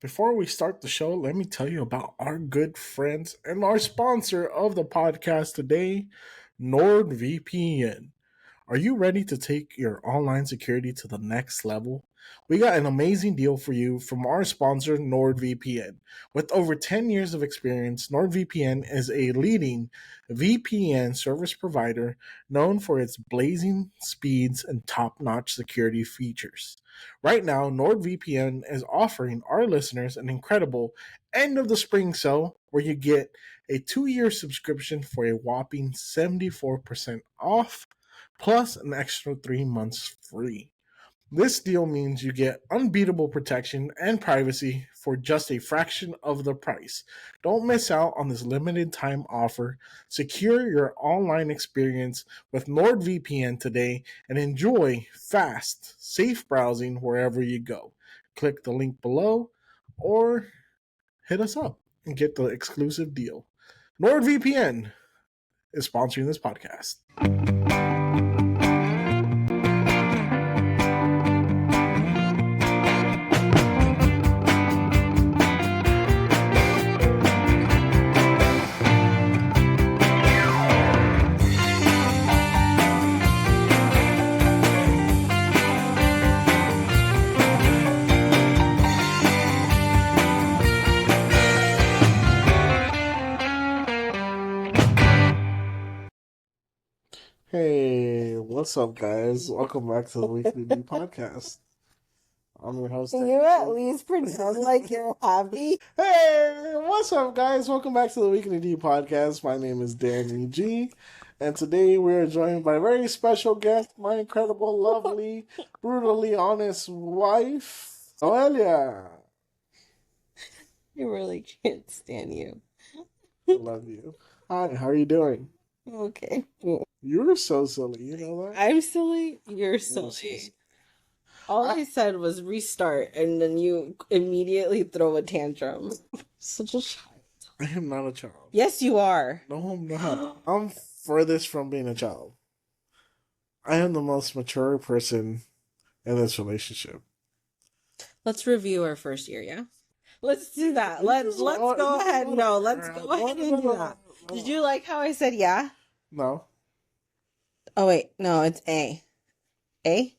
Before we start the show, let me tell you about our good friends and our sponsor of the podcast today, NordVPN. Are you ready to take your online security to the next level? We got an amazing deal for you from our sponsor, NordVPN. With over 10 years of experience, NordVPN is a leading VPN service provider known for its blazing speeds and top notch security features. Right now, NordVPN is offering our listeners an incredible end of the spring sale where you get a 2-year subscription for a whopping 74% off plus an extra 3 months free. This deal means you get unbeatable protection and privacy for just a fraction of the price. Don't miss out on this limited time offer. Secure your online experience with NordVPN today and enjoy fast, safe browsing wherever you go. Click the link below or hit us up and get the exclusive deal. NordVPN is sponsoring this podcast. Hey, what's up, guys? Welcome back to the Weekly D Podcast. I'm your host. Can you at least pretend like you're happy? Hey, what's up, guys? Welcome back to the Weekly D Podcast. My name is Danny G, and today we are joined by a very special guest, my incredible, lovely, brutally honest wife, Noelia. I really can't stand you. I love you. Hi, how are you doing? Okay. You're so silly, you know that? I'm silly. You're silly. All I said was restart, and then you immediately throw a tantrum. Such a child. I am not a child. Yes, you are. No, I'm not. I'm furthest from being a child. I am the most mature person in this relationship. Let's review our first year, yeah? Let's do that. Let's go ahead. No, let's go ahead and do that. Did you like how I said yeah? No. Oh, wait. No, it's A. A?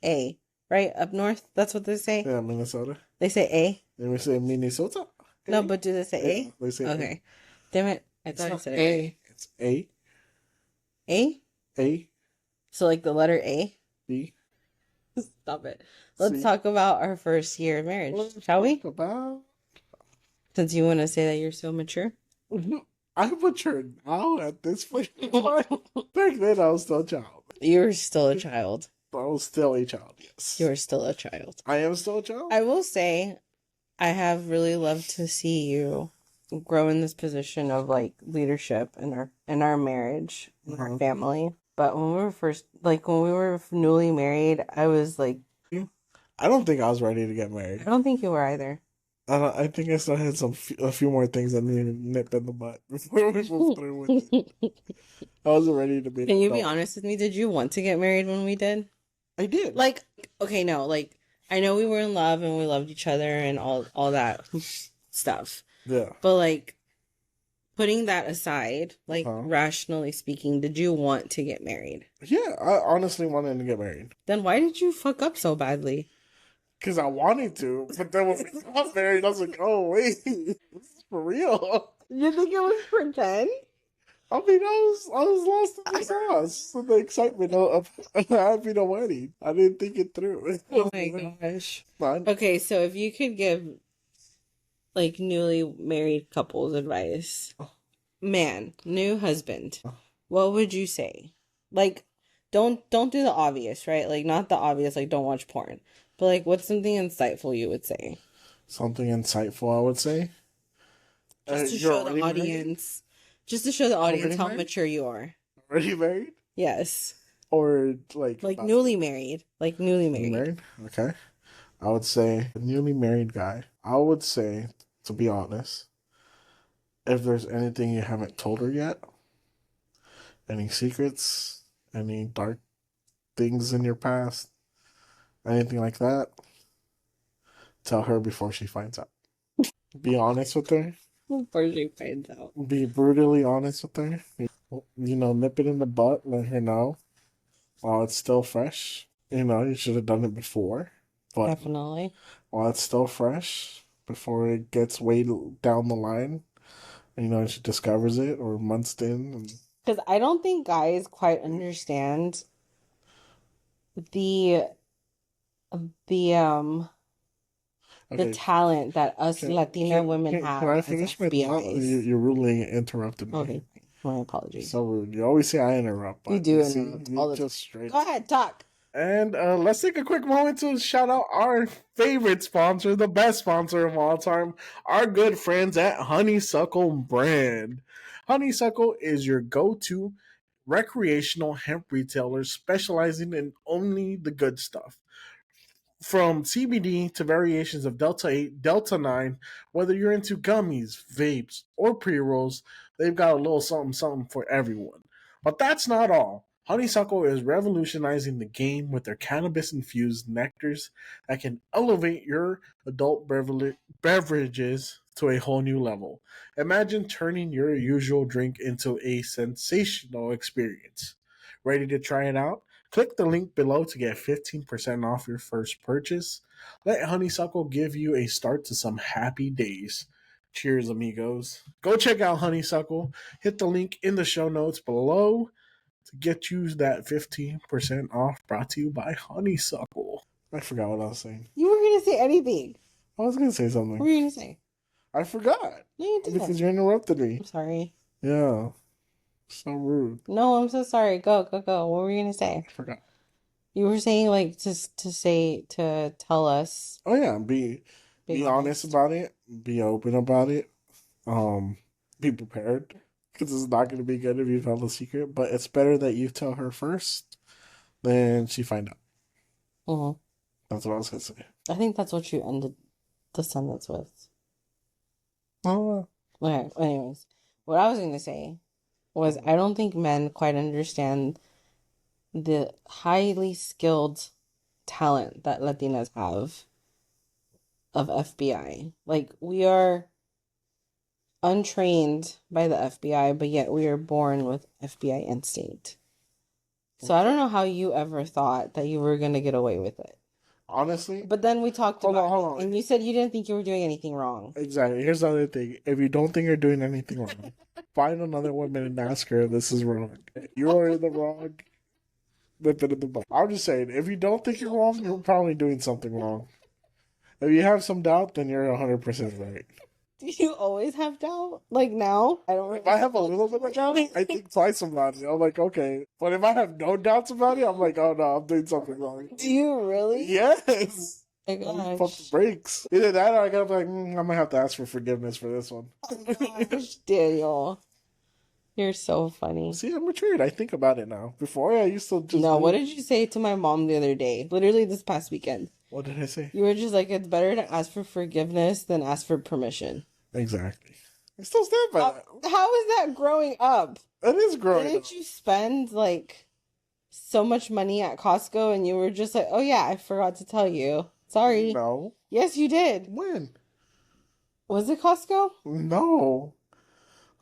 A. Right? Up north? That's what they say? Yeah, Minnesota. They say A? They say Minnesota. A? No, but do they say A? Yeah, they say okay. A. Damn it. I thought I said A. It's A. A? A. So like the letter A? B. Stop it. Let's C. talk about our first year of marriage, shall we? About... Since you want to say that you're so mature. I'm mature now at this point. Back then, I was still a child. You're still a child. I was still a child, yes. You're still a child. I am still a child? I will say, I have really loved to see you grow in this position of like leadership in our marriage, in our family. But when we were newly married, I was like, I don't think I was ready to get married. I don't think you were either. I think I still had a few more things that needed to nip in the butt before we moved through with it. I wasn't ready to be. Can you be honest with me? Did you want to get married when we did? I did. Like, okay, no, like I know we were in love and we loved each other and all that stuff. Yeah. But like, putting that aside, like rationally speaking, did you want to get married? Yeah, I honestly wanted to get married. Then why did you fuck up so badly? Because I wanted to, but then when we got married, I was like, oh, wait, this is for real. You think it was pretend? I mean, I was lost in the sauce. So the excitement of having a wedding. I didn't think it through. Oh my gosh. Fine. Okay, so if you could give, like, newly married couples advice, man, new husband, what would you say? Like, don't do the obvious, right? Like, not the obvious, like, don't watch porn. But, like, what's something insightful you would say? Something insightful, I would say. Just to show the audience. Just to show the audience how mature you are. Already married? Yes. Or, like newly married. Like, newly married. Okay. I would say, a newly married guy, I would say, to be honest, if there's anything you haven't told her yet, any secrets, any dark things in your past, anything like that, Tell her before she finds out. Be honest with her. Before she finds out. Be brutally honest with her. Nip it in the butt. Let her know while it's still fresh. You should have done it before. But Definitely. while it's still fresh, before it gets way down the line, she discovers it or months in. Because I don't think guys quite understand the the Okay. talent that us Latina women have. Can I as finish my thought? FBIs. You rudely interrupted me. Okay, my apologies. So rude. You always say I interrupt. But You do see, interrupt you all the just straight. Go ahead, talk. And let's take a quick moment to shout out our favorite sponsor, the best sponsor of all time, our good friends at Honeysuckle Brand. Honeysuckle is your go-to recreational hemp retailer specializing in only the good stuff. From CBD to variations of Delta 8, Delta 9, whether you're into gummies, vapes, or pre rolls, they've got a little something something for everyone. But that's not all. Honeysuckle is revolutionizing the game with their cannabis infused nectars that can elevate your adult beverages to a whole new level. Imagine turning your usual drink into a sensational experience. Ready to try it out? Click the link below to get 15% off your first purchase. Let Honeysuckle give you a start to some happy days. Cheers, amigos. Go check out Honeysuckle. Hit the link in the show notes below to get you that 15% off, brought to you by Honeysuckle. I forgot what I was saying. You were going to say anything. I was going to say something. What were you going to say? I forgot. No, you didn't. Because you interrupted me. I'm sorry. Yeah. So rude. No, I'm so sorry. Go. What were you going to say? I forgot. You were saying like to tell us. Oh yeah, be honest about it. Be open about it. Be prepared because it's not going to be good if you tell the secret. But it's better that you tell her first than she find out. Mm-hmm. That's what I was going to say. I think that's what you ended the sentence with. Oh. Okay. Anyways, what I was going to say was I don't think men quite understand the highly skilled talent that Latinas have of FBI. Like, we are untrained by the FBI, but yet we are born with FBI instinct. So I don't know how you ever thought that you were going to get away with it. Honestly. But then we talked about hold on. And you said you didn't think you were doing anything wrong. Exactly. Here's the other thing. If you don't think you're doing anything wrong, find another woman and ask her if this is wrong. You're in the wrong. I'm just saying, if you don't think you're wrong, you're probably doing something wrong. If you have some doubt, then you're 100% right. Do you always have doubt? Like now? I don't. If I have a little bit of doubt, I think twice about it. I'm like, okay. But if I have no doubts about it, I'm like, oh no, I'm doing something wrong. Do you really? Yes. Oh my Pump the brakes. Either that or I gotta be like, I might have to ask for forgiveness for this one. Oh gosh, Daniel. You're so funny. See, I'm matured. I think about it now. Before, I used to just... No, what did you say to my mom the other day? Literally this past weekend. What did I say? You were just like, it's better to ask for forgiveness than ask for permission. Exactly. I still stand by that. How is that growing up? It is growing up. Didn't you spend, like, so much money at Costco and you were just like, oh yeah, I forgot to tell you. Sorry. No. Yes, you did. When? Was it Costco? No.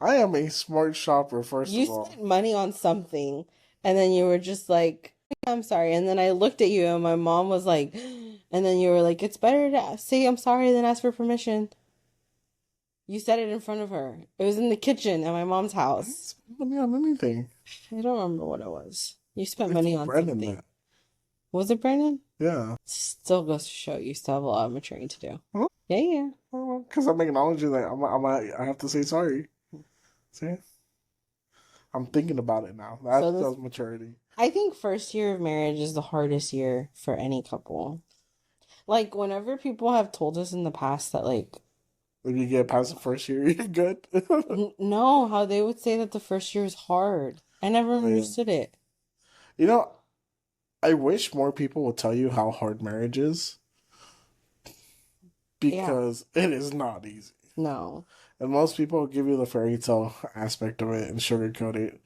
I am a smart shopper, first of all. You spent money on something, and then you were just like, I'm sorry. And then I looked at you, and my mom was like, and then you were like, it's better to say I'm sorry than ask for permission. You said it in front of her. It was in the kitchen at my mom's house. I didn't spend money on anything. I don't remember what it was. You spent money on something. That. Was it Brandon? Yeah. Still goes to show you still have a lot of maturing to do. Huh? Yeah. Because I'm acknowledging that I have to say sorry. See? I'm thinking about it now. That's maturity. I think first year of marriage is the hardest year for any couple. Like, whenever people have told us in the past that, like... If you get past the first year, you're good. No, how they would say that the first year is hard. I never understood it. You know, I wish more people would tell you how hard marriage is. Because it is not easy. No. And most people give you the fairy tale aspect of it and sugarcoat it.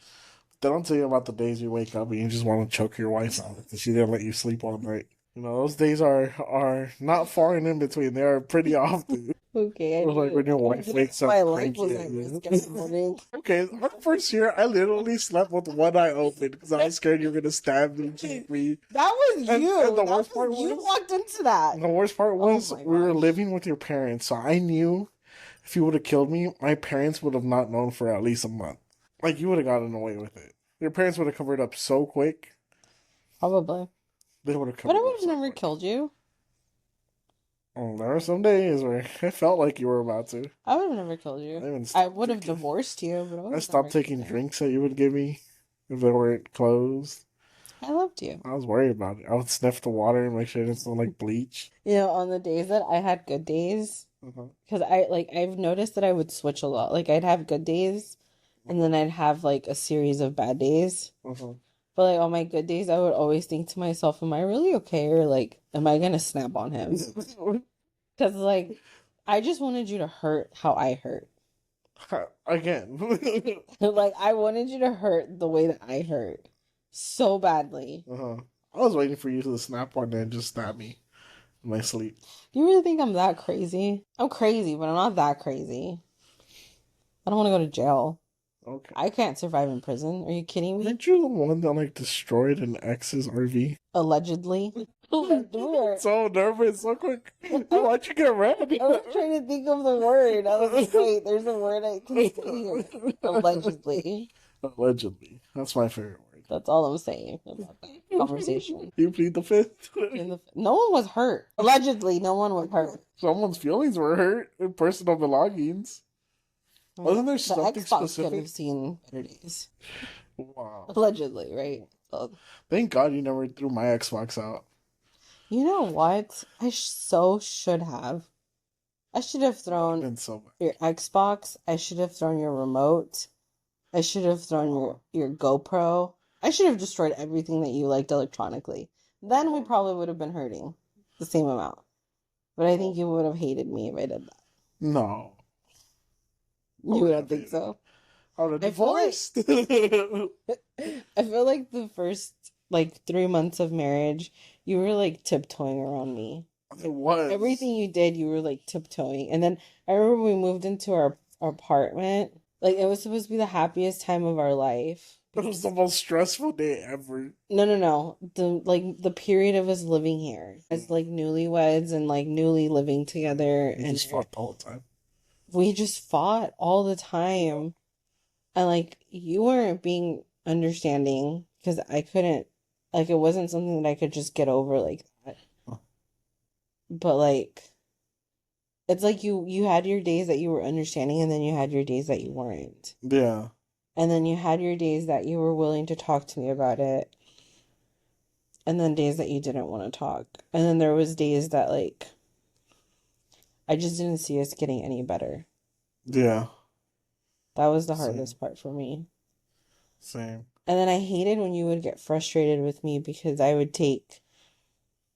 They don't tell you about the days you wake up and you just want to choke your wife out because she didn't let you sleep all night. Those days are not far and in between. They are pretty often. Okay, I Or like when your wife wakes up my life cranky was at at you. risk in the morning. Okay, our first year, I literally slept with one eye open because I was scared you were gonna stab me, kick me. That was you. And the That worst part was you was, walked into that. the worst part Oh was my we were gosh. living with your parents, so I knew if you would have killed me, my parents would have not known for at least a month. Like you would have gotten away with it. Your parents would have covered up so quick. Probably. They would have But I covered would up have so never quick. killed you. Oh, there were some days where it felt like you were about to. I would have never killed I you. even I stopped would have taking. divorced you, but I would I have stopped never taking killed you. drinks that you would give me if they weren't closed. I loved you. I was worried about it. I would sniff the water and make sure it didn't smell like bleach. On the days that I had good days, Uh-huh. because I've noticed that I would switch a lot. Like I'd have good days, and then I'd have like a series of bad days. Uh-huh. But like on my good days, I would always think to myself, "Am I really okay?" Or like, "Am I gonna snap on him?" Because like, I just wanted you to hurt how I hurt. Again. Like I wanted you to hurt the way that I hurt so badly. Uh-huh. I was waiting for you to snap one day and just stab me in my sleep. Do you really think I'm that crazy? I'm crazy, but I'm not that crazy. I don't want to go to jail. Okay. I can't survive in prison. Are you kidding me? Aren't you the one that like destroyed an ex's RV? Allegedly. Lunar. So nervous, so quick. Why'd you get red? I was trying to think of the word. I was like, wait, there's a word I can say here. Allegedly. Allegedly. That's my favorite word. That's all I'm saying about that conversation. You plead the fifth. No one was hurt. Allegedly, no one was hurt. Someone's feelings were hurt in personal belongings. Wasn't there The something Xbox could specific? have seen better days. Wow. Allegedly, right? Thank God you never threw my Xbox out. You know what? I so should have. I should have thrown Been so much. your Xbox. I should have thrown your remote. I should have thrown your GoPro. I should have destroyed everything that you liked electronically. Then we probably would have been hurting the same amount. But I think you would have hated me if I did that. No. You don't think so? I would have I feel like- divorced. I feel like the first 3 months of marriage, you were like tiptoeing around me. It was. Everything you did, you were like tiptoeing. And then I remember we moved into our apartment. Like it was supposed to be the happiest time of our life. It was the most stressful day ever. No. The period of us living here as like newlyweds and like newly living together, We and just fought the whole time. we just fought all the time. And like you weren't being understanding because I couldn't, like it wasn't something that I could just get over like that. Huh. But like it's like you had your days that you were understanding, and then you had your days that you weren't. Yeah. And then you had your days that you were willing to talk to me about it. And then days that you didn't want to talk. And then there was days that like I just didn't see us getting any better. Yeah. That was the Same. hardest part for me. Same. And then I hated when you would get frustrated with me because I would take,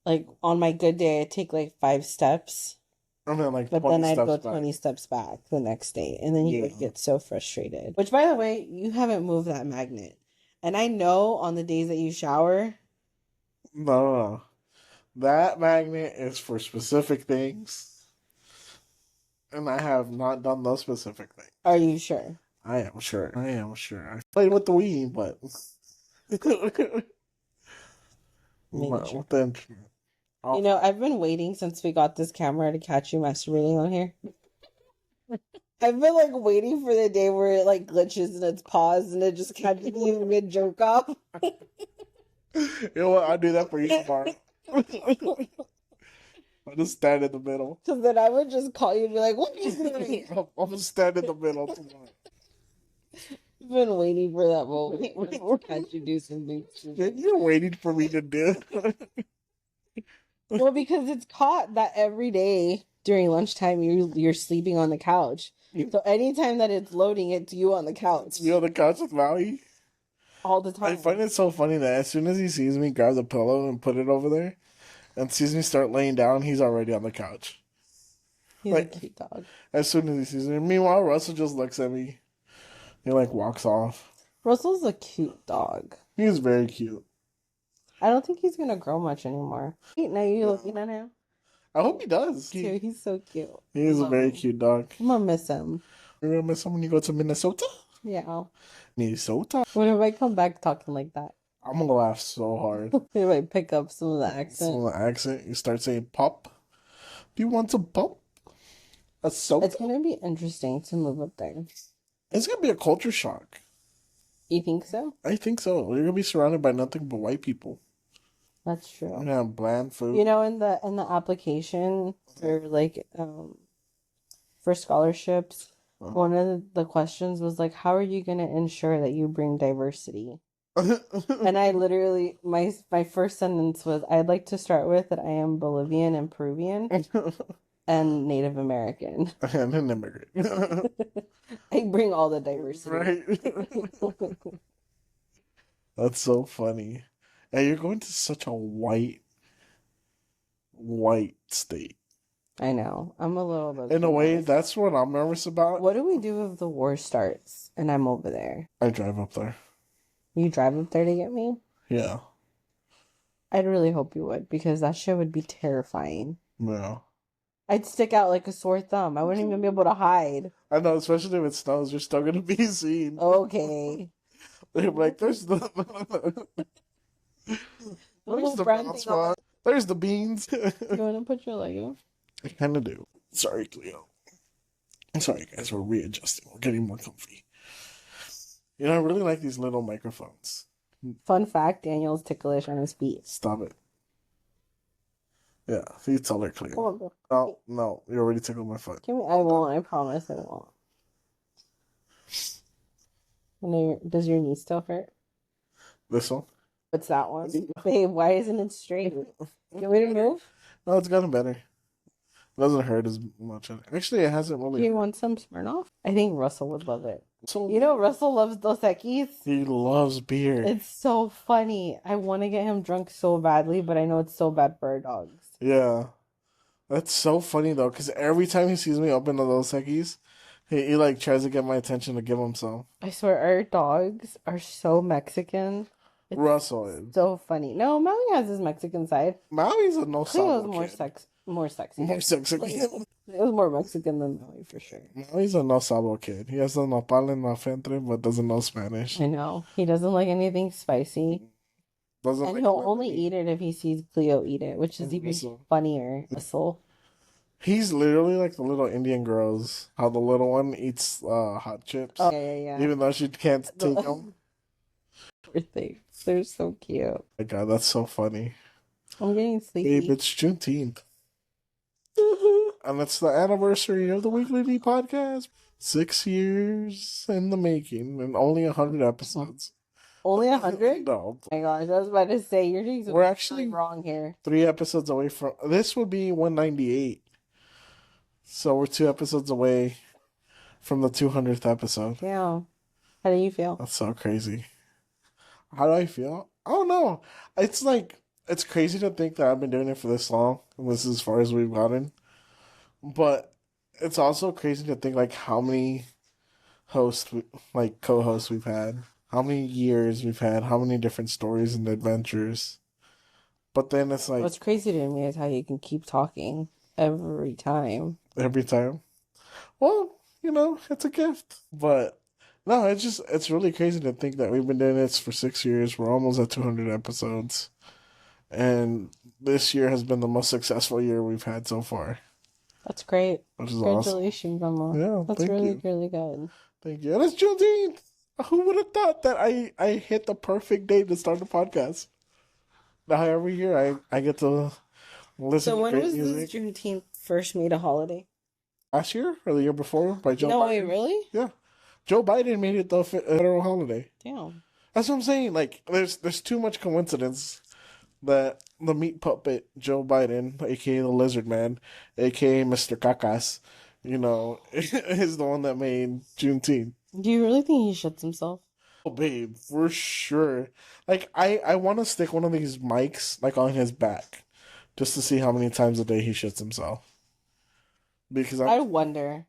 like, on my good day, I'd take like 5 steps, And then like but 20 then I'd steps go back. 20 steps back the next day. And then you would Yeah. get so frustrated. Which, by the way, you haven't moved that magnet. And I know on the days that you shower, No. That magnet is for specific things. And I have not done those specific things. are you sure? I am sure. I played with the Wii, but Making sure. with the internet. You know, I've been waiting since we got this camera to catch you masturbating on here. I've been like waiting for the day where it like glitches and it's paused and it just catches you mid jerk off. You know what? I'll do that for you tomorrow. I'll just stand in the middle. Because then I would just call you and be like, what are you doing? I'll just stand in the middle tomorrow. I've been waiting for that moment where I catch you do something stupid. You're waiting for me to do it. Well, because it's caught that every day during lunchtime you're sleeping on the couch. So anytime that it's loading, it's you on the couch You on the couch with Maui? all the time. I find it so funny that as soon as he sees me grab the pillow and put it over there, and sees me start laying down, he's already on the couch. He's like- a cute dog. As soon as he sees me. Meanwhile, Russell just looks at me. He like walks off. Russell's a cute dog. He's very cute. I don't think he's gonna grow much anymore. Now you looking at him? I hope he does. Too. He's so cute. He is a very cute dog. I'm gonna miss him. You're gonna miss him when you go to Minnesota? Yeah. Minnesota? What if I come back talking like that? I'm gonna laugh so hard. If I pick up some of the accent. Some of the accent. You start saying pop. Do you want some pop? A soda? It's gonna be interesting to move up there. It's gonna be a culture shock. You think so? I think so. You're gonna be surrounded by nothing but white people. That's true. You're gonna have bland food. You know, in the application for like for scholarships, one of the questions was like, how are you gonna ensure that you bring diversity? And I literally my first sentence was, I'd like to start with that I am Bolivian and Peruvian and Native American. And an immigrant. I bring all the diversity. Right. That's so funny. And you're going to such a white state. I know. I'm a little bit. In a way, that's what I'm nervous about. What do we do if the war starts and I'm over there? I drive up there. You drive up there to get me? Yeah. I'd really hope you would, because that shit would be terrifying. Yeah. I'd stick out like a sore thumb. I wouldn't even be able to hide. I know, especially if it snows, you're still gonna be seen. Okay. They're like, there's the there's the brown spot. There's the beans. You want to put your leg up? I kind of do. Sorry, Cleo. I'm sorry, guys. We're readjusting. We're getting more comfy. You know, I really like these little microphones. Fun fact, Daniel's ticklish on his feet. Stop it. Yeah, you tell her, Cleo. Come on, bro. No, no, you already tickled my foot. I won't. I promise I won't. Does your knee still hurt? This one? What's that one? Babe, why isn't it straight? You want me to move? No, it's gotten better. It doesn't hurt as much. Actually, it hasn't really. Do you want some Smirnoff? I think Russell would love it. So, You know, Russell loves Dos Equis. he loves beer. It's so funny. I want to get him drunk so badly, but I know it's so bad for our dogs. Yeah. That's so funny, though, because every time he sees me open the Dos Equis, he like tries to get my attention to give him some. I swear, our dogs are so Mexican. It's Russell is. so funny. No, Maui has his Mexican side. Maui's a no Cleo's sabo more kid. more sexy. More sexy. It was more Mexican than Maui for sure. Maui's a no sabo kid. He has a nopal en la frente, but doesn't know Spanish. I know. He doesn't like anything spicy. Doesn't And like he'll only eat it if he sees Cleo eat it, which is even Russell. funnier. Russell. He's literally like the little Indian girls. How the little one eats hot chips. Oh, yeah. Even though she can't take them. Poor thing. They're so cute. My God, that's so funny. I'm getting sleepy. Babe, it's Juneteenth. And it's the anniversary of the Weekly D podcast. 6 years in the making and only 100 episodes. Only 100? No. Oh my gosh, I was about to say, you're doing something We're actually wrong here. 3 episodes away from... This would be 198. So we're 2 episodes away from the 200th episode. Yeah. How do you feel? That's so crazy. How do I feel? I don't know. It's like... It's crazy to think that I've been doing it for this long. And this is as far as we've gotten. But it's also crazy to think like how many co-hosts we've had. How many years we've had. How many different stories and adventures. But then it's like... What's crazy to me is how you can keep talking every time. Every time. Well, you know, it's a gift. But no, it's really crazy to think that we've been doing this for 6 years. We're almost at 200 episodes. And this year has been the most successful year we've had so far. That's great. Which is Congratulations, awesome. Mama. Yeah, that's thank really, you. really good. Thank you. And it's Juneteenth. Who would have thought that I hit the perfect day to start the podcast? Now every year I get to listen So to when great was music. this Juneteenth first made a holiday? Last year or the year before by Joe No, Biden? wait, really? Yeah. Joe Biden made it the federal holiday. Damn. That's what I'm saying. Like, there's too much coincidence that the meat puppet Joe Biden, aka the Lizard Man, aka Mr. Cacas, you know, is the one that made Juneteenth. Do you really think he shits himself? Oh, babe, for sure. Like, I want to stick one of these mics like on his back, just to see how many times a day he shits himself. Because I wonder.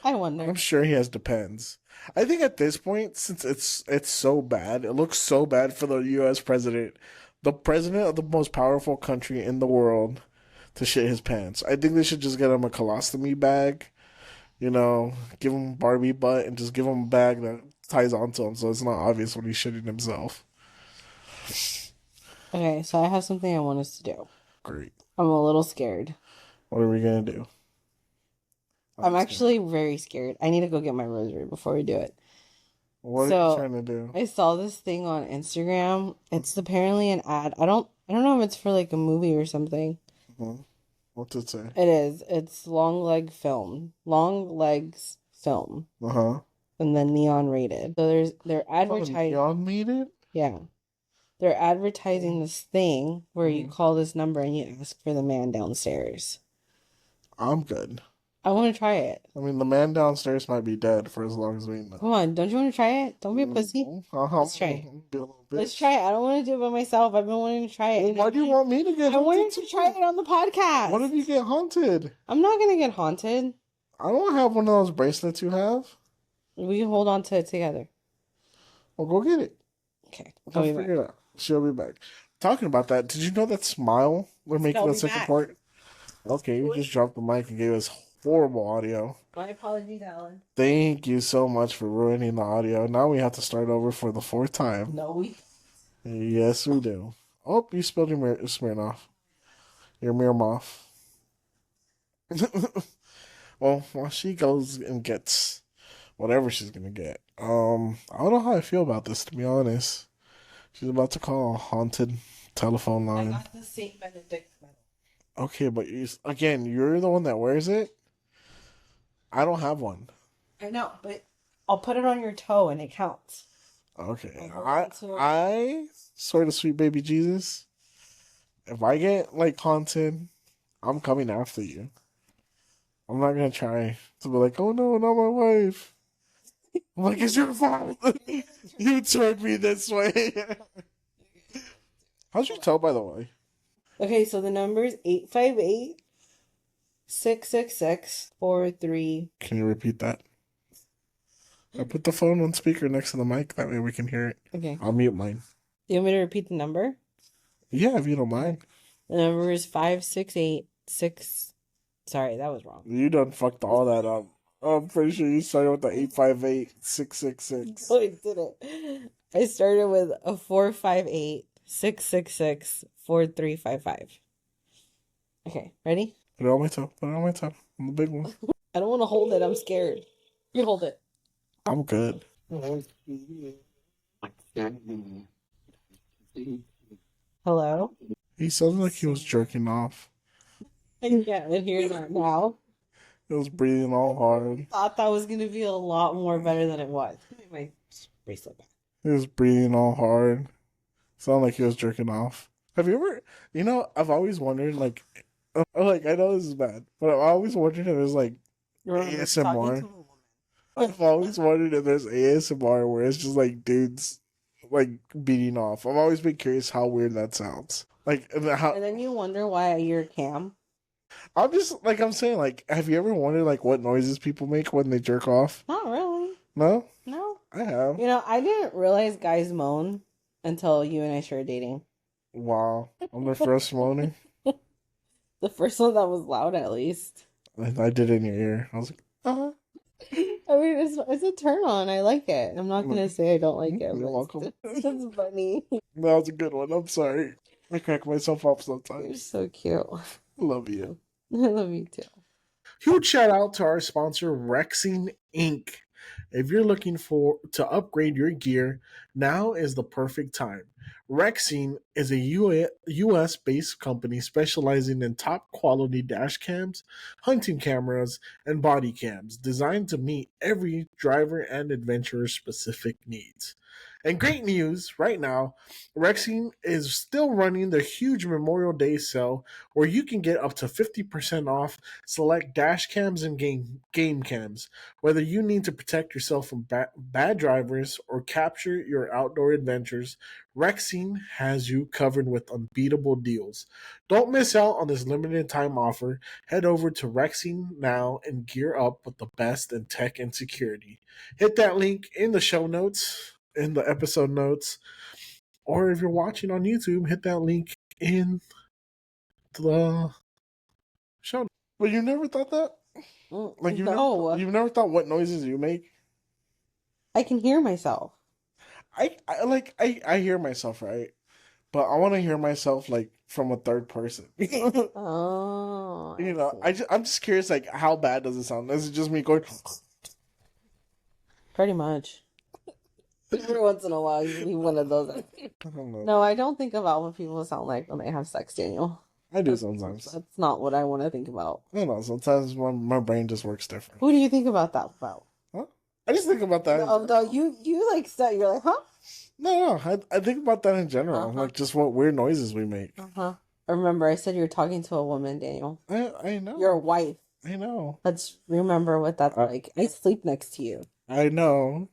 I'm sure he has Depends. I think at this point, since it's so bad, it looks so bad for the U.S. president the president of the most powerful country in the world to shit his pants. I think they should just get him a colostomy bag, give him Barbie butt and just give him a bag that ties onto him so it's not obvious when he's shitting himself. Okay, so I have something I want us to do. Great. I'm a little scared. What are we going to do? I'm actually very scared. I need to go get my rosary before we do it. What are you trying to do? I saw this thing on Instagram. It's apparently an ad. I don't know if it's for like a movie or something. Mm-hmm. What's it say? It is. It's Long Legs Film. Uh-huh. And then neon rated. So they're advertising. Neon rated? Yeah. They're advertising this thing where you call this number and you ask for the man downstairs. I'm good. I want to try it. I mean, the man downstairs might be dead for as long as we know. Come on, don't you want to try it? Don't be a pussy. Let's try it. Let's try it. I don't want to do it by myself. I've been wanting to try it. Well, why do you want me to get haunted? I wanted to try it on the podcast. What if you get haunted? I'm not going to get haunted. I don't have one of those bracelets you have. We can hold on to it together. Well, go get it. Okay. I'll figure it out. She'll be back. Talking about that, did you know that Smile we're making a second part? Okay, you just dropped the mic and gave us horrible audio. My apologies, Alan. Thank you so much for ruining the audio. Now we have to start over for the fourth time. No, we. Yes, we do. Oh, you spilled your Smirnoff. Your Mirmoff. Well, while she goes and gets whatever she's gonna get, I don't know how I feel about this, to be honest. She's about to call a haunted telephone line. I got the St. Benedict medal. Okay, but you're the one that wears it? I don't have one. I know, but I'll put it on your toe and it counts. Okay. I sort of sweet baby Jesus. If I get haunted, I'm coming after you. I'm not gonna try to be like, oh no, not my wife. I'm like, it's your fault. You turned me this way. How'd you tell, by the way? Okay, so the number is 858-666-43. Can you repeat that? I put the phone on speaker next to the mic. That way we can hear it. Okay. I'll mute mine. You want me to repeat the number? Yeah, if you don't mind. The number is 5686. Sorry, that was wrong. You done fucked all that up. I'm pretty sure you started with the 858-666. No, I didn't. I started with a 458-666-4355. Okay, ready? Put it on my toe. I'm the big one. I don't want to hold it. I'm scared. You hold it. I'm good. Hello? He sounded like he was jerking off. I can't hear that now. He was breathing all hard. I thought that was going to be a lot more better than it was. Put my bracelet back. He was breathing all hard. Sounded like he was jerking off. Have you ever, I've always wondered, I know this is bad, but I've always wondered if there's ASMR. I've always wondered if there's ASMR where it's just dudes beating off. I've always been curious how weird that sounds. And then you wonder why you're cam. I'm just I'm saying have you ever wondered what noises people make when they jerk off? Not really. No? No. I have. I didn't realize guys moan until you and I started dating. Wow. I'm the first moaner. The first one that was loud, at least. I did it in your ear. I was like, uh-huh. I mean, it's a turn on. I like it. I'm not gonna say I don't like it. You're welcome. It's funny. That was a good one. I'm sorry. I crack myself up sometimes. You're so cute. Love you. I love you too. Huge shout out to our sponsor, Rexing Inc. If you're looking to upgrade your gear, now is the perfect time. Rexing is a US-based company specializing in top-quality dash cams, hunting cameras, and body cams designed to meet every driver and adventurer's specific needs. And great news, right now, Rexing is still running their huge Memorial Day sale where you can get up to 50% off select dash cams and game cams. Whether you need to protect yourself from bad drivers or capture your outdoor adventures, Rexing has you covered with unbeatable deals. Don't miss out on this limited time offer. Head over to Rexing now and gear up with the best in tech and security. Hit that link in the show notes, in the episode notes, Or if you're watching on YouTube, hit that link in the show. But you never thought that? Like No, you've never thought what noises you make? I can hear myself. I hear myself, right? But I want to hear myself like from a third person. Oh, I see. I'm just curious, like how bad does it sound? Is it just me going? Pretty much. Every once in a while, you leave one of those. I don't know. No, I don't think about what people sound like when they have sex, Daniel. I do sometimes. That's not what I want to think about. I don't know. Sometimes my brain just works different. Who do you think about that about? Huh? I just think about that. No, you like that. You're like, huh? No, I think about that in general, Uh-huh. like just what weird noises we make. Uh-huh. Remember, I said you're talking to a woman, Daniel. I know. Your wife. I know. Let's remember what that's like. I sleep next to you. I know.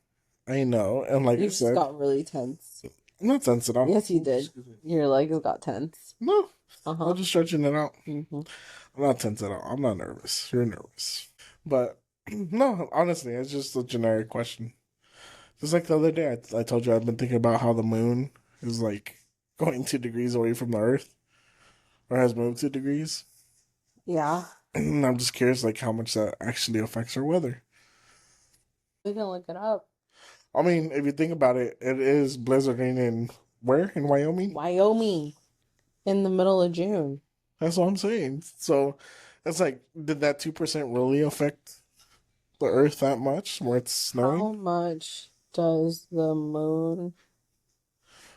And like You I just said, got really tense. I'm not sensitive. Yes, you did. Your legs got tense. No, Uh-huh. I'm just stretching it out. Mm-hmm. I'm not tense at all. I'm not nervous. You're nervous. But no, honestly, it's just a generic question. Just like the other day, I told you I've been thinking about how the moon is like going 2 degrees away from the Earth, or has moved 2 degrees. Yeah. And I'm just curious, like how much that actually affects our weather. We can look it up. I mean, if you think about it, it is blizzarding in where? In Wyoming? Wyoming. In the middle of June. That's what I'm saying. So it's like, did that 2% really affect the Earth that much where it's snowing? How much does the moon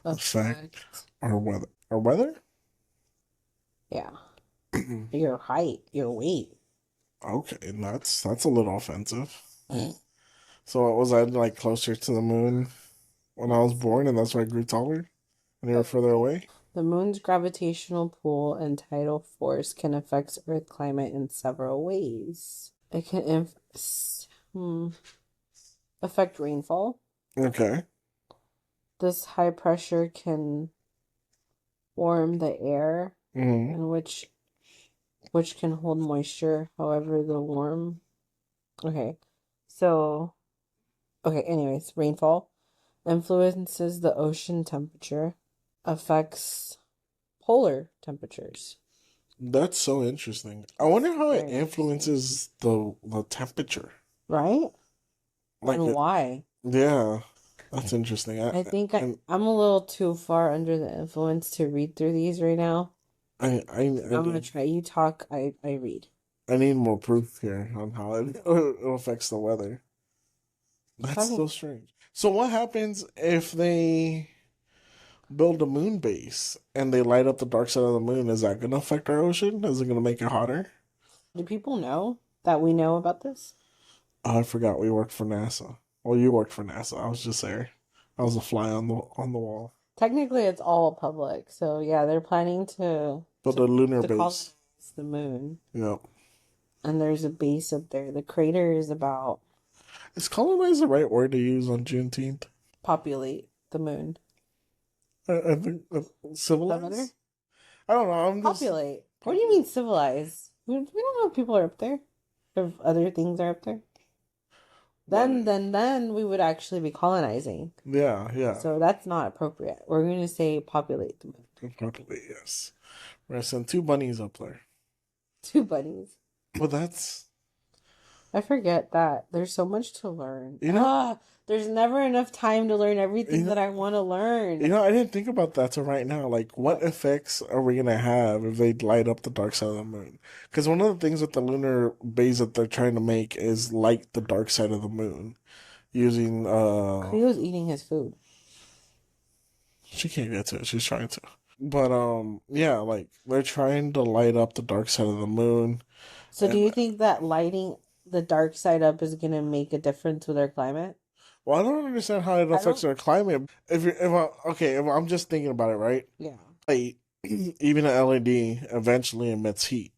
affect our weather? Our weather? Yeah. Your height, your weight. Okay, that's a little offensive. So was I like closer to the moon when I was born, and that's why I grew taller, and you were further away? The moon's gravitational pull and tidal force can affect Earth climate in several ways. It can affect rainfall. Okay. This high pressure can warm the air, Mm-hmm. in which can hold moisture. However, the warm. Okay, so anyways, rainfall influences the ocean temperature, affects polar temperatures. That's so interesting. I wonder how it Very influences the temperature. Right? Like And why? yeah, that's interesting. I think I'm a little too far under the influence to read through these right now. I'm gonna try. You talk, I read. I need more proof here on how it affects the weather. That's so strange. So what happens if they build a moon base and they light up the dark side of the moon? Is that going to affect our ocean? Is it going to make it hotter? Do people know that we know about this? Oh, I forgot we worked for NASA. Well, you worked for NASA. I was just there. I was a fly on the wall. Technically, it's all public. So yeah, they're planning to build a lunar base. Colonize the moon. Yep. And there's a base up there. The crater is about. Is colonize the right word to use on Juneteenth? Populate the moon. I think civilize. I don't know. I'm just... Populate. What do you mean civilize? We don't know if people are up there. If other things are up there. Then we would actually be colonizing. Yeah. So that's not appropriate. We're going to say populate the moon. Populate, yes. We're going to send 2 bunnies up there. 2 bunnies. Well, that's... I forget that. There's so much to learn. There's never enough time to learn everything that I want to learn. I didn't think about that till right now. Like, what effects are we going to have if they light up the dark side of the moon? Because one of the things with the lunar base that they're trying to make is light the dark side of the moon using... Cleo's eating his food. She can't get to it. She's trying to. But, yeah, like, they're trying to light up the dark side of the moon. So do you think that lighting the dark side up is going to make a difference with our climate? Well, I don't understand how it affects our climate. If I'm just thinking about it, right? Yeah. Like, even an LED eventually emits heat,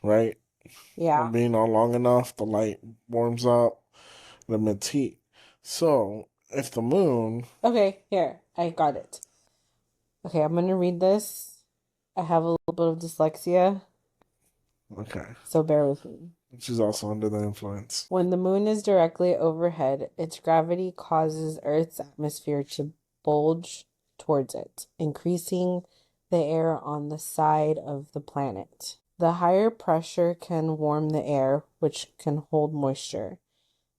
right? Yeah. And being on long enough, the light warms up and emits heat. So, if the moon... Okay, here. I got it. Okay, I'm going to read this. I have a little bit of dyslexia. Okay. So bear with me. She's also under the influence. When the moon is directly overhead, its gravity causes Earth's atmosphere to bulge towards it, increasing the air on the side of the planet. The higher pressure can warm the air, which can hold moisture.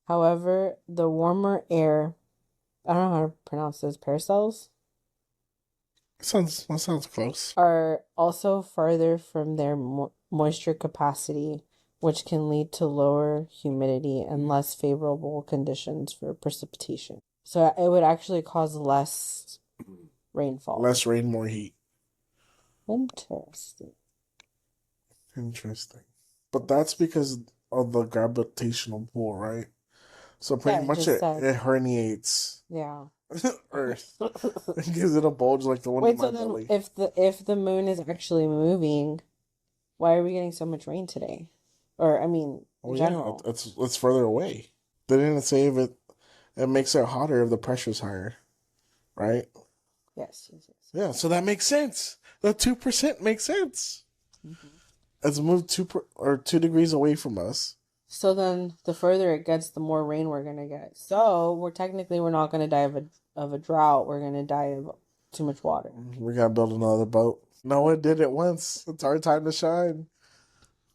However, the warmer air, I don't know how to pronounce this, parasols, That sounds close. are also farther from their moisture capacity, which can lead to lower humidity and less favorable conditions for precipitation. So it would actually cause less rainfall. Less rain, more heat. Interesting. But that's because of the gravitational pull, right? So pretty much it herniates. Yeah. Earth. It gives it a bulge like the one in my belly. If the moon is actually moving, why are we getting so much rain today? Or in general. Yeah, it's further away. They didn't say if it makes it hotter if the pressure's higher, right? Yes. Yeah, so that makes sense. The 2% makes sense. Mm-hmm. It's moved 2 degrees away from us. So then, the further it gets, the more rain we're gonna get. So we're not gonna die of a drought. We're gonna die of too much water. We gotta build another boat. Noah did it once. It's our time to shine.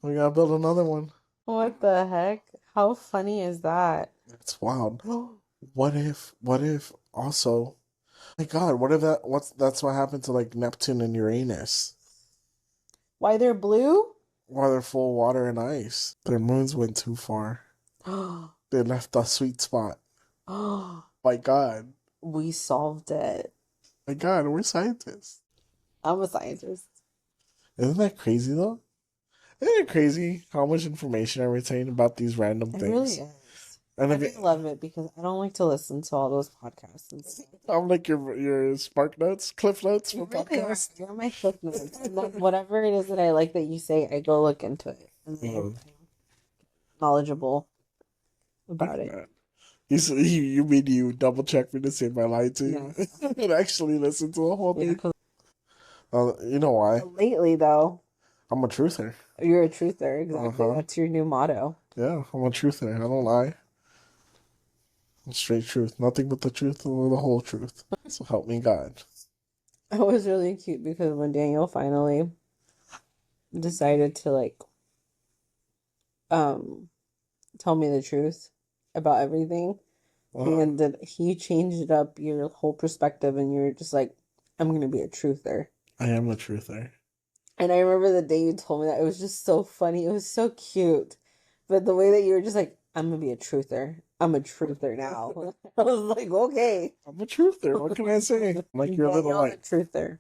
We gotta build another one. What the heck? How funny is that? It's wild. What if also? My God, what if that's what happened to like Neptune and Uranus? Why they're blue? Why they're full of water and ice. Their moons went too far. They left the sweet spot. My God. We solved it. My God, we're scientists. I'm a scientist. Isn't that crazy though? Isn't it crazy how much information I retain about these random things? It really is. And I love it because I don't like to listen to all those podcasts and stuff. I'm like your Spark Notes, Cliff Notes for podcasts. You're my Cliff Notes. And then whatever it is that I like that you say, I go look into it. And I'm knowledgeable about it. You mean you double check me to see if I lied to you? Yes. And actually listen to the whole thing. You know why? Lately, though. I'm a truther. You're a truther, exactly. That's your new motto. Yeah, I'm a truther. I don't lie. Straight truth. Nothing but the truth or the whole truth. So help me God. It was really cute because when Daniel finally decided to tell me the truth about everything, and he changed up your whole perspective, and you're just like, I'm gonna be a truther. I am a truther. And I remember the day you told me that, it was just so funny. It was so cute. But the way that you were just like, I'm going to be a truther. I'm a truther now. I was like, okay. I'm a truther. What can I say? I'm like your little light. A truther.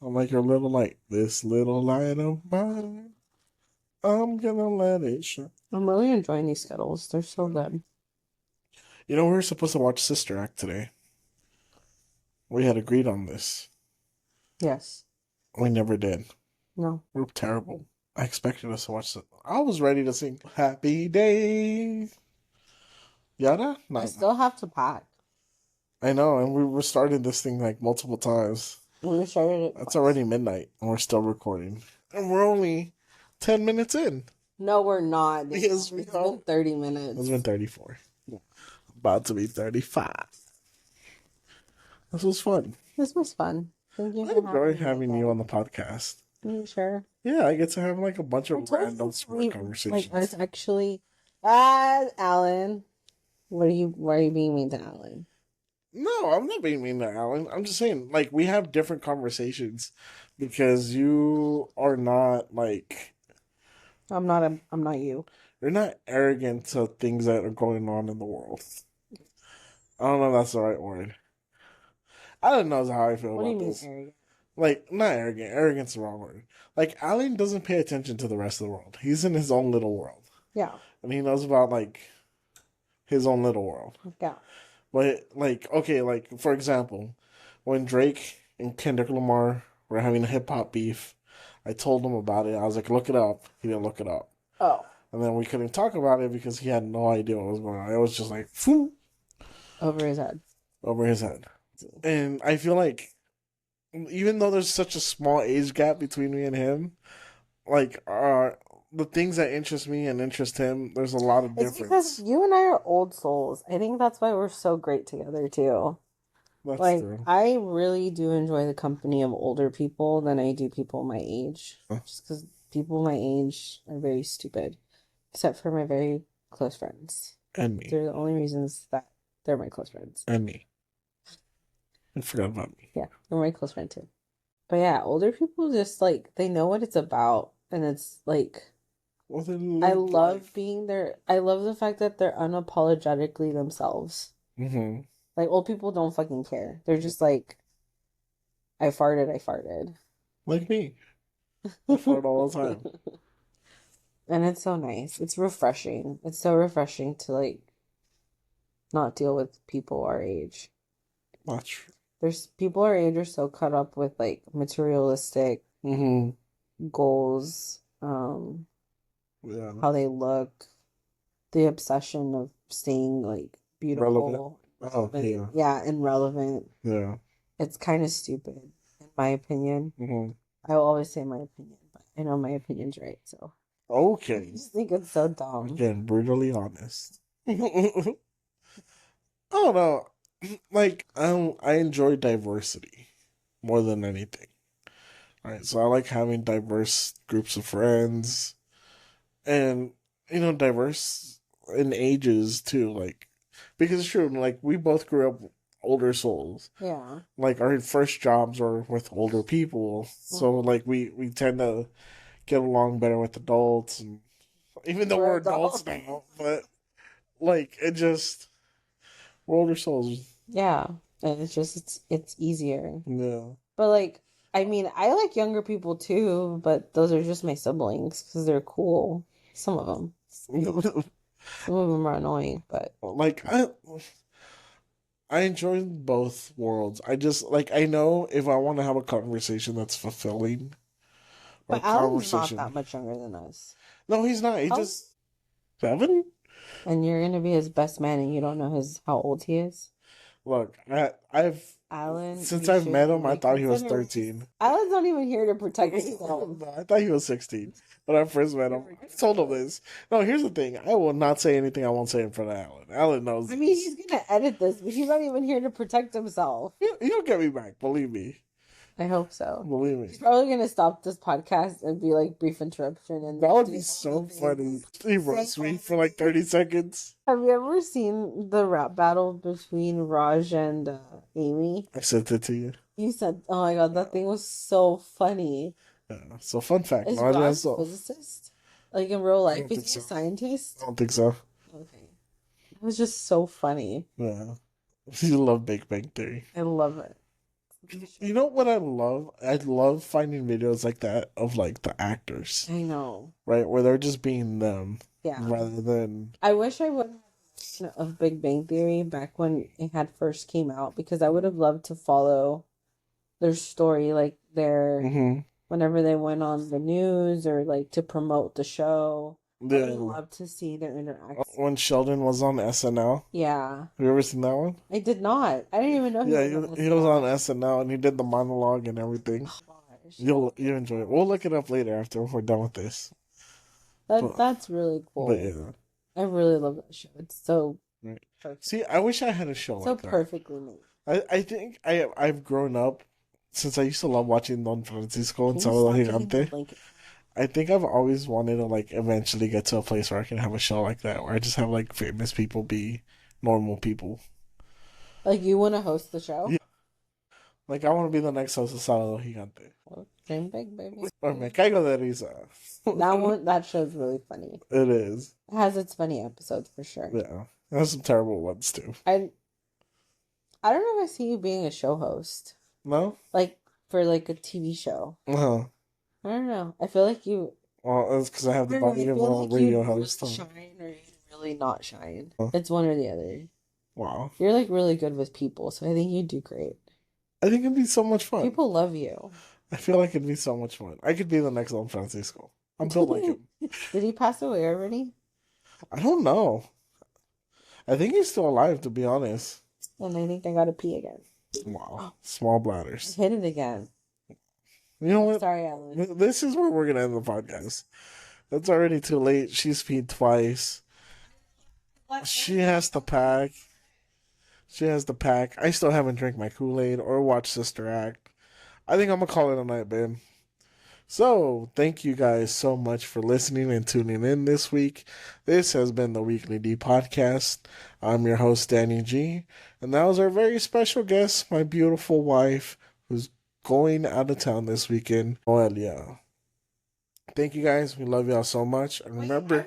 I'm like your little light. This little light of mine, I'm going to let it shine. I'm really enjoying these Skittles. They're so good. You know, we were supposed to watch Sister Act today. We had agreed on this. Yes. We never did. No. We're terrible. I expected us to watch it. I was ready to sing Happy Day. Yada? No. I still have to pack. I know, and we were starting this thing like multiple times. We started it. It's already midnight, and we're still recording. And we're only 10 minutes in. No, we're not. Yes, it's been 30 minutes. It's been 34. Yeah. About to be 35. This was fun. This was fun. Thank you. I enjoy having you on the podcast. Are you sure? Yeah, I get to have like a bunch of random smart conversations. Like, it's actually, Alan. Why are you being mean to Alan? No, I'm not being mean to Alan. I'm just saying, like, we have different conversations because you are not like. I'm not you. You're not arrogant to things that are going on in the world. I don't know if that's the right word. I don't know how I feel what about do you this. Mean arrogant? Like, not arrogant. Arrogant's the wrong word. Like, Alan doesn't pay attention to the rest of the world. He's in his own little world. Yeah. And he knows about, like, his own little world. Yeah. But, like, okay, like, for example, when Drake and Kendrick Lamar were having a hip-hop beef, I told him about it. I was like, look it up. He didn't look it up. Oh. And then we couldn't talk about it because he had no idea what was going on. It was just like, phew. Over his head. Over his head. And I feel like, even though there's such a small age gap between me and him, like, the things that interest me and interest him, there's a lot of difference. It's because you and I are old souls. I think that's why we're so great together, too. That's Like, true. I really do enjoy the company of older people than I do people my age. Huh? Just because people my age are very stupid, except for my very close friends. And me. They're the only reasons that they're my close friends. And me. I forgot about me. Yeah, they're my close friend too. But yeah, older people just like they know what it's about, and it's like Well, they I live love life. being there. I love the fact that they're unapologetically themselves. Mm-hmm. Like old people don't fucking care. They're just like, I farted, I farted. Like me. I fart all the time. And it's so nice. It's refreshing. It's so refreshing to like not deal with people our age. Not true. There's people our age are so caught up with like materialistic Mm-hmm. goals, Yeah. how they look, the obsession of staying like Relevant. beautiful, Oh, yeah. yeah, and relevant. Yeah. It's kind of stupid, in my opinion. Mm-hmm. I will always say my opinion, but I know my opinion's right, so I Okay. just think it's so dumb. Again, brutally honest. I don't know. Like, I enjoy diversity more than anything. All right, so I like having diverse groups of friends, and diverse in ages too. Like, because it's true. Like, we both grew up older souls. Yeah. Like, our first jobs were with older people, so like we tend to get along better with adults, and even though We're we're adults now, but like we're older souls. Yeah. And it's easier. Yeah. But like I mean, I like younger people too, but those are just my siblings because they're cool. Some of them. Some of them are annoying, but Like I enjoy both worlds. I just like I know if I want to have a conversation that's fulfilling or a but Alan's not conversation. that much younger than us. No, he's not. He Oh. just 7. And you're gonna be his best man and you don't know how old he is? Look, I've Alan, since you I've should met him, I really thought he was consider- 13. Alan's not even here to protect himself. No, I thought he was 16 when I first met him. I told him this. No, here's the thing. I will not say anything I won't say in front of Alan. Alan knows. I mean, he's gonna edit this, but he's not even here to protect himself. He'll get me back. Believe me. I hope so. Believe me. He's probably gonna stop this podcast and be like brief interruption, and That would do be all so the things. funny. He roasts me for like 30 seconds. Have you ever seen the rap battle between Raj and Amy? I sent it to you. You said, "Oh my god, that thing was so funny." Yeah. So fun fact. Is Raj Raj a has- physicist? Like in real life, don't is think he a so. scientist? I don't think so. Okay, it was just so funny. Yeah. You love Big Bang Theory. I love it. You know what I love? I love finding videos like that of like the actors, I know. right? Where they're just being them Yeah. rather than. I wish I would have of Big Bang Theory back when it had first came out because I would have loved to follow their story, like their Mhm. whenever they went on the news or like to promote the show. I would have Yeah. loved to see their interaction. When Sheldon was on SNL. Yeah, Have you ever seen that one? I did not. I didn't even know Yeah, he was on he was on SNL and he did the monologue and everything. Oh, gosh. You enjoy it. We'll look it up later after we're done with this. That's really cool. But yeah. I really love that show. It's so Right. perfect. See, I wish I had a show So like that. perfectly made. I think I've grown up since I used to love watching Don Francisco and Can you Sábado stop taking Gigante. the blanket? I think I've always wanted to like eventually get to a place where I can have a show like that, where I just have like famous people be normal people. Like you want to host the show? Yeah. Like I want to be the next host of Sábado Gigante. Well, dream big, baby. Or me caigo de risa. That show's really funny. It is. It has its funny episodes for sure. Yeah. There's some terrible ones too. I don't know if I see you being a show host, No? like for like a TV show. Uh-huh. I don't know. I feel like you. Well, it's because I have I the don't know, I body of feel a like radio you'd host. really shine or you'd really not shine. Huh? It's one or the other. Wow. You're like really good with people, so I think you'd do great. I think it'd be so much fun. People love you. I feel like it'd be so much fun. I could be the next Don Francisco. I'm built like him. Did he pass away already? I don't know. I think he's still alive, to be honest. And I think I gotta pee again. Wow. Small I bladders. hit it again. You know what? Sorry, Alan. This is where we're going to end the podcast. It's already too late. She's peed twice. She has to pack. She has the pack. I still haven't drank my Kool-Aid or watched Sister Act. I think I'm gonna call it a night, babe. So, thank you guys so much for listening and tuning in this week. This has been the Weekly D Podcast. I'm your host, Danny G. And that was our very special guest, my beautiful wife, who's going out of town this weekend, Noelia. Thank you guys. We love y'all so much. And remember,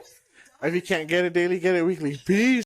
if you can't get it daily, get it weekly. Peace.